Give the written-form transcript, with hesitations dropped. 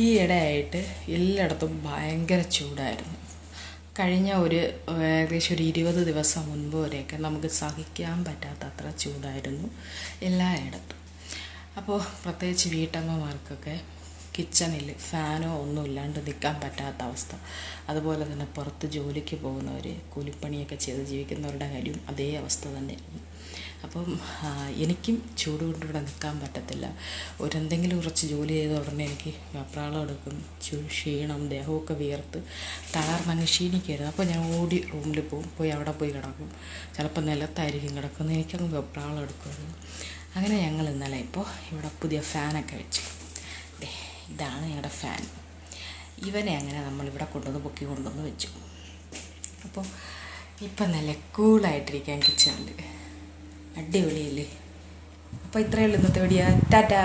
ഈ ഇടയായിട്ട് എല്ലായിടത്തും ഭയങ്കര ചൂടായിരുന്നു. കഴിഞ്ഞ ഏകദേശം ഒരു 20 ദിവസം മുൻപ് വരെയൊക്കെ നമുക്ക് സഹിക്കാൻ പറ്റാത്തത്ര ചൂടായിരുന്നു എല്ലായിടത്തും. അപ്പോൾ പ്രത്യേകിച്ച് വീട്ടമ്മമാർക്കൊക്കെ കിച്ചണിൽ ഫാനോ ഒന്നും ഇല്ലാണ്ട് നിൽക്കാൻ പറ്റാത്ത അവസ്ഥ. അതുപോലെ തന്നെ പുറത്ത് ജോലിക്ക് പോകുന്നവർ, കൂലിപ്പണിയൊക്കെ ചെയ്ത് ജീവിക്കുന്നവരുടെ കാര്യം അതേ അവസ്ഥ തന്നെയായിരുന്നു. അപ്പം എനിക്കും ചൂട് കൊണ്ട് ഇവിടെ നിൽക്കാൻ പറ്റത്തില്ല. എന്തെങ്കിലും കുറച്ച് ജോലി ചെയ്ത ഉടനെ എനിക്ക് വെപ്രാളം എടുക്കും, ക്ഷീണം, ദേഹമൊക്കെ വിയർത്ത് തളർന്നങ്ങ് ക്ഷീണിക്കരുത്. അപ്പോൾ ഞാൻ ഓടി റൂമിൽ പോയി അവിടെ പോയി കിടക്കും. ചിലപ്പോൾ നിലത്തായിരിക്കും കിടക്കുന്നത്, എനിക്കങ്ങ് വെപ്രാളം എടുക്കുമായിരുന്നു. അങ്ങനെ ഞങ്ങൾ ഇന്നലെ ഇപ്പോൾ ഇവിടെ പുതിയ ഫാനൊക്കെ വെച്ചു. ഇതാണ് ഞങ്ങളുടെ ഫാൻ. ഇവനെ അങ്ങനെ നമ്മളിവിടെ പൊക്കി കൊണ്ടുവന്ന് വെച്ചു. അപ്പോൾ ഇപ്പം നല്ല കൂളായിട്ടിരിക്കാൻ കിച്ചണിൽ. അടിപൊളിയല്ലേ? അപ്പോൾ ഇത്രയേ ഉള്ളൂ ഇന്നത്തെ വീഡിയോ. ടാറ്റാ.